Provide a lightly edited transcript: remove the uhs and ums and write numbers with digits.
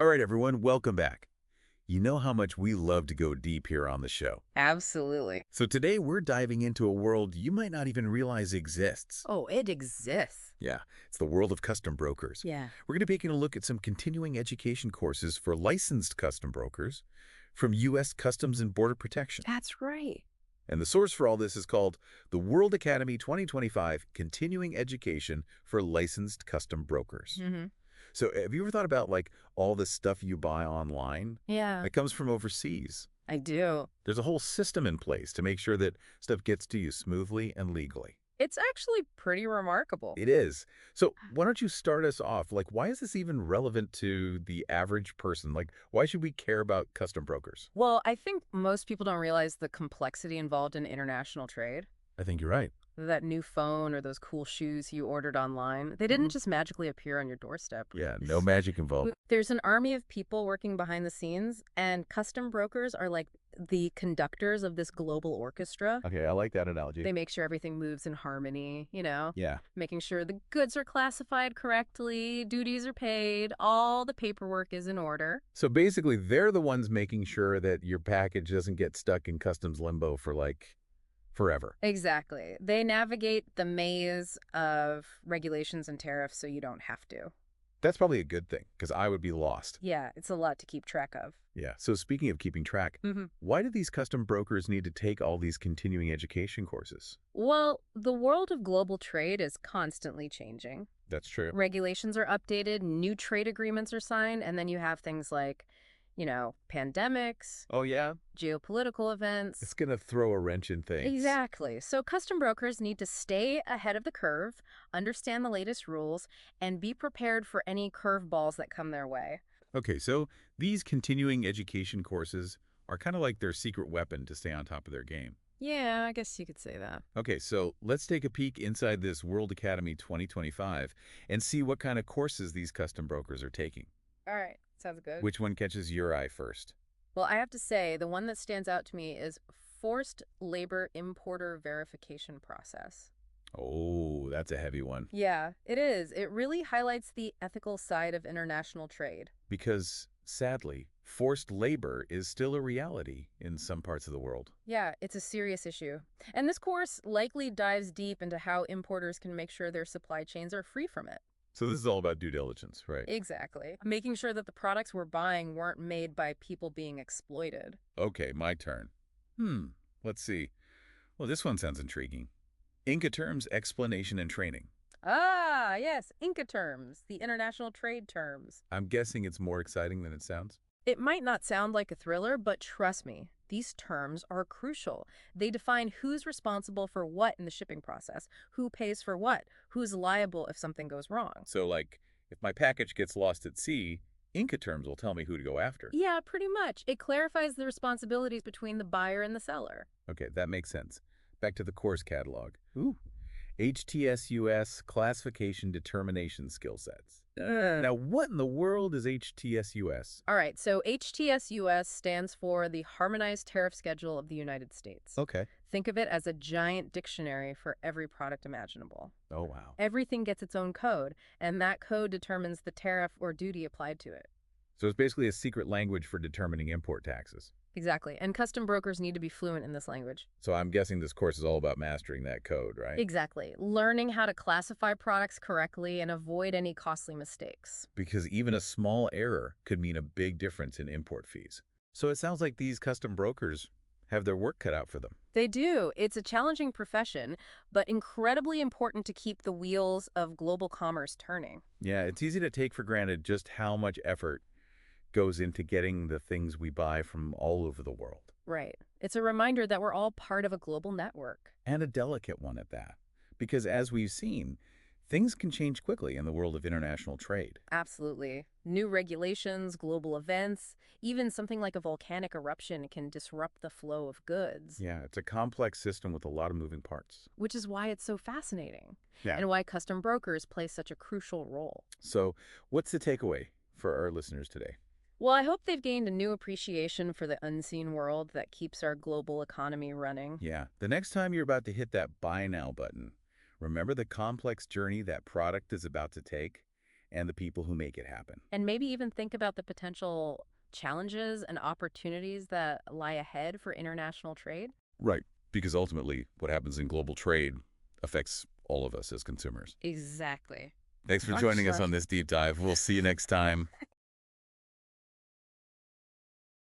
All right, everyone, welcome back. You know how much we love to go deep here on the show. Absolutely. So today we're diving into a world you might not even realize exists. Oh, it exists. Yeah, it's the world of custom brokers. Yeah. We're going to be taking a look at some continuing education courses for licensed custom brokers from U.S. Customs and Border Protection. That's right. And the source for all this is called the World Academy 2025 Continuing Education for Licensed Custom Brokers. hmm So have you ever thought about all the stuff you buy online? Yeah, It comes from overseas. I do. There's a whole system in place to make sure that stuff gets to you smoothly and legally. It's actually pretty remarkable. It is. So why don't you start us off? Why is this even relevant to the average person? Why should we care about custom brokers? Well, I think most people don't realize the complexity involved in international trade. I think you're right. That new phone or those cool shoes you ordered online, they didn't Mhm. just magically appear on your doorstep. Yeah, no magic involved. There's an army of people working behind the scenes, and custom brokers are like the conductors of this global orchestra. Okay, I like that analogy. They make sure everything moves in harmony, Yeah. making sure the goods are classified correctly, duties are paid, all the paperwork is in order. So basically, they're the ones making sure that your package doesn't get stuck in customs limbo for forever. Exactly. They navigate the maze of regulations and tariffs so you don't have to. That's probably a good thing because I would be lost. Yeah, it's a lot to keep track of. Yeah. So speaking of keeping track, hmm why do these custom brokers need to take all these continuing education courses? Well, the world of global trade is constantly changing. That's true. Regulations are updated, new trade agreements are signed, and then you have things like, pandemics, Oh, yeah? geopolitical events. It's going to throw a wrench in things. Exactly. So custom brokers need to stay ahead of the curve, understand the latest rules, and be prepared for any curveballs that come their way. Okay, so these continuing education courses are kind of like their secret weapon to stay on top of their game. Yeah, I guess you could say that. Okay, so let's take a peek inside this World Academy 2025 and see what kind of courses these custom brokers are taking. All right, sounds good. Which one catches your eye first? Well, I have to say, the one that stands out to me is forced labor importer verification process. Oh, that's a heavy one. Yeah, it is. It really highlights the ethical side of international trade. Because, sadly, forced labor is still a reality in some parts of the world. Yeah, it's a serious issue. And this course likely dives deep into how importers can make sure their supply chains are free from it. So this is all about due diligence, right? Exactly. Making sure that the products we're buying weren't made by people being exploited. Okay, my turn. Let's see. Well, this one sounds intriguing. Incoterms Explanation and Training. Ah, yes, Incoterms, the international trade terms. I'm guessing it's more exciting than it sounds. It might not sound like a thriller, but trust me, these terms are crucial. They define who's responsible for what in the shipping process, who pays for what, who's liable if something goes wrong. So, if my package gets lost at sea, Incoterms will tell me who to go after. Yeah, pretty much. It clarifies the responsibilities between the buyer and the seller. Okay, that makes sense. Back to the course catalog. Ooh. HTSUS Classification Determination Skill Sets. Now, what in the world is HTSUS? All right, so HTSUS stands for the Harmonized Tariff Schedule of the United States. Okay. Think of it as a giant dictionary for every product imaginable. Oh, wow. Everything gets its own code, and that code determines the tariff or duty applied to it. So it's basically a secret language for determining import taxes. Exactly, and custom brokers need to be fluent in this language. So I'm guessing this course is all about mastering that code, right? Exactly, learning how to classify products correctly and avoid any costly mistakes. Because even a small error could mean a big difference in import fees. So it sounds like these custom brokers have their work cut out for them. They do. It's a challenging profession, but incredibly important to keep the wheels of global commerce turning. Yeah, it's easy to take for granted just how much effort goes into getting the things we buy from all over the world. Right. It's a reminder that we're all part of a global network. And a delicate one at that. Because as we've seen, things can change quickly in the world of international trade. Absolutely. New regulations, global events, even something like a volcanic eruption can disrupt the flow of goods, Yeah, it's a complex system with a lot of moving parts. which is why it's so fascinating Yeah. and why custom brokers play such a crucial role. So what's the takeaway for our listeners today? Well, I hope they've gained a new appreciation for the unseen world that keeps our global economy running. Yeah, the next time you're about to hit that buy now button, remember the complex journey that product is about to take and the people who make it happen. And maybe even think about the potential challenges and opportunities that lie ahead for international trade. Right, because ultimately what happens in global trade affects all of us as consumers. Exactly. Thanks for Much joining us less. on this deep dive. We'll see you next time.